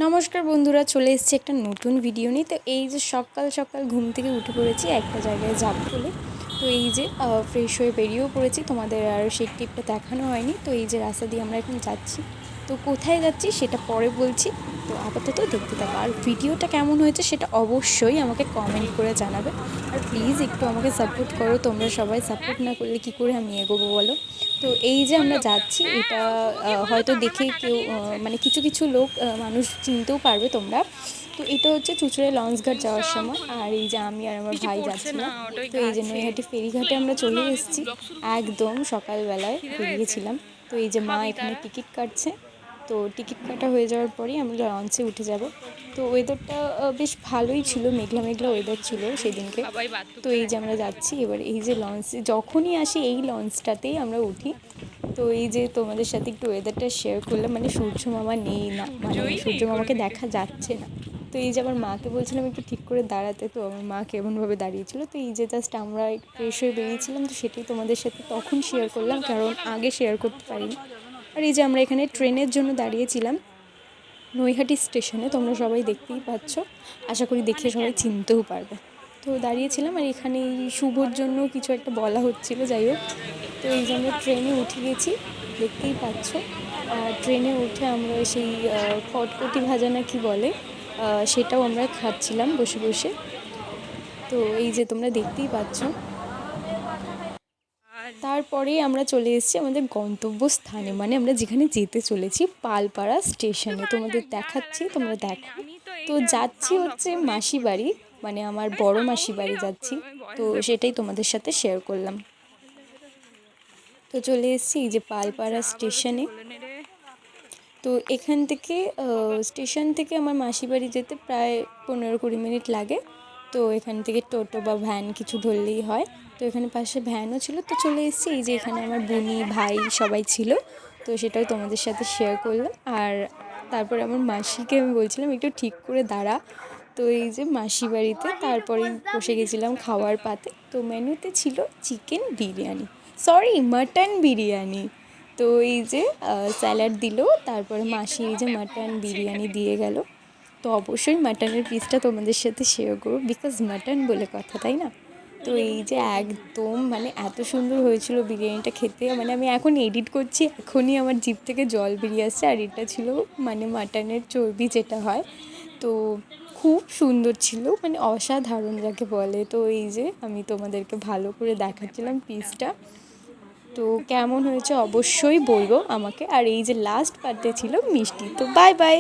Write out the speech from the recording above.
নমস্কার বন্ধুরা, চলে এসেছি একটা নতুন ভিডিও নিয়ে। তো এই যে সকাল সকাল ঘুম থেকে উঠে পড়েছি একটা জায়গায় যাব বলে। তো এই যে ফ্রেশ হয়ে বেরিয়েও পড়েছি, তোমাদের আর সেই টিপটা দেখানো হয়নি। তো এই যে রাস্তা দিয়ে আমরা এখন যাচ্ছি, তো কোথায় যাচ্ছি সেটা পরে বলছি। তো আপাতত দেখতে থাকো, আর ভিডিওটা কেমন হয়েছে সেটা অবশ্যই আমাকে কমেন্ট করে জানাবে। আর প্লিজ একটু আমাকে সাপোর্ট করো, তোমরা সবাই সাপোর্ট না করলে কী করে আমি এগোবো বলো। তো এই যে আমরা যাচ্ছি, এটা হয়তো দেখে কেউ মানে কিছু কিছু লোক মানুষ চিনতেও পারবে তোমরা। তো এটা হচ্ছে চুঁচুড়ায় লঞ্চঘাট যাওয়ার সময়, আর এই যে আমি আর আমার ভাই যাচ্ছিলাম। তো এই যে নৈহাটি ফেরিঘাটে আমরা চলে এসেছি, একদম সকালবেলায় বেরিয়েছিলাম। তো এই যে মা এখানে টিকিট কাটছে, তো টিকিট কাটা হয়ে যাওয়ার পরেই আমরা লঞ্চে উঠে যাব। তো ওয়েদারটা বেশ ভালোই ছিল, মেঘলা মেঘলা ওয়েদার ছিল সেদিনকে। তো এই যে আমরা যাচ্ছি, এবার এই যে লঞ্চে যখনই আসি এই লঞ্চটাতেই আমরা উঠি। তো এই যে তোমাদের সাথে একটু ওয়েদারটা শেয়ার করলাম, মানে সূর্য মামা নেই না, মানে সূর্য মামাকে দেখা যাচ্ছে না। তো এই যে আমার মাকে বলছিলাম একটু ঠিক করে দাঁড়াতে, তো আমার মা কেমনভাবে দাঁড়িয়েছিল। তো এই যে জাস্ট আমরা ফ্রেশ হয়ে বেরিয়েছিলাম, তো সেটাই তোমাদের সাথে তখন শেয়ার করলাম, কারণ আগে শেয়ার করতে পারিনি। আর এই যে আমরা এখানে ট্রেনের জন্য দাঁড়িয়েছিলাম নৈহাটি স্টেশনে, তোমরা সবাই দেখতেই পাচ্ছ, আশা করি দেখে সবাই চিনতেও পারবে। তো দাঁড়িয়েছিলাম, আর এখানে এই শুভর জন্য কিছু একটা বলা হচ্ছিলো, যাই হোক। তো এই যে আমরা ট্রেনে উঠে গেছি, দেখতেই পাচ্ছ। আর ট্রেনে উঠে আমরা সেই কটকটি ভাজা না কি বলে, সেটাও আমরা খাচ্ছিলাম বসে বসে। তো এই যে তোমরা দেখতেই পাচ্ছ। তারপরেই আমরা চলে এসেছি আমাদের গন্তব্যস্থানে, মানে আমরা যেখানে যেতে চলেছি পালপাড়া স্টেশনে, তোমাদের দেখাচ্ছি, তোমরা দেখো। তো যাচ্ছি হচ্ছে মাসি বাড়ি, মানে আমার বড় মাসি বাড়ি যাচ্ছি। তো সেটাই তোমাদের সাথে শেয়ার করলাম। তো চলে এসেছি এই যে পালপাড়া স্টেশনে। তো এখান থেকে স্টেশন থেকে আমার মাসি বাড়ি যেতে প্রায় 15-20 মিনিট লাগে। তো এখান থেকে টোটো বা ভ্যান কিছু ধরলেই হয়। তো এখানে পাশে ভ্যানও ছিল। তো চলে এসেছি, এই যে এখানে আমার বুনি ভাই সবাই ছিল। তো সেটাও তোমাদের সাথে শেয়ার করলাম। আর তারপরে আমার মাসিকে আমি বলছিলাম একটু ঠিক করে দাঁড়া। তো এই যে মাসি বাড়িতে তারপরে বসে গেছিলাম খাওয়ার পাতে। তো মেনুতে ছিল chicken biryani, sorry mutton biryani. তো এই যে স্যালাড দিল, তারপরে মাসি এই যে মাটন বিরিয়ানি দিয়ে গেল। তো অবশ্যই মাটনের পিসটা তোমাদের সাথে শেয়ার করবো, বিকজ মাটন বলে কথা, তাই না। তো এই যে একদম মানে এত সুন্দর হয়েছিল বিরিয়ানিটা খেতে, মানে আমি এখন এডিট করছি, এখনই আমার জিভ থেকে জল বেরিয়ে আসছে। আর এটা ছিল মানে মাটনের চর্বি যেটা হয়, তো খুব সুন্দর ছিল, মানে অসাধারণ যাকে বলে। তো এই যে আমি তোমাদেরকে ভালো করে দেখাচ্ছিলাম পিসটা, তো কেমন হয়েছে অবশ্যই বলবো আমাকে। আর এই যে লাস্ট পার্টে ছিল মিষ্টি। তো বাই বাই।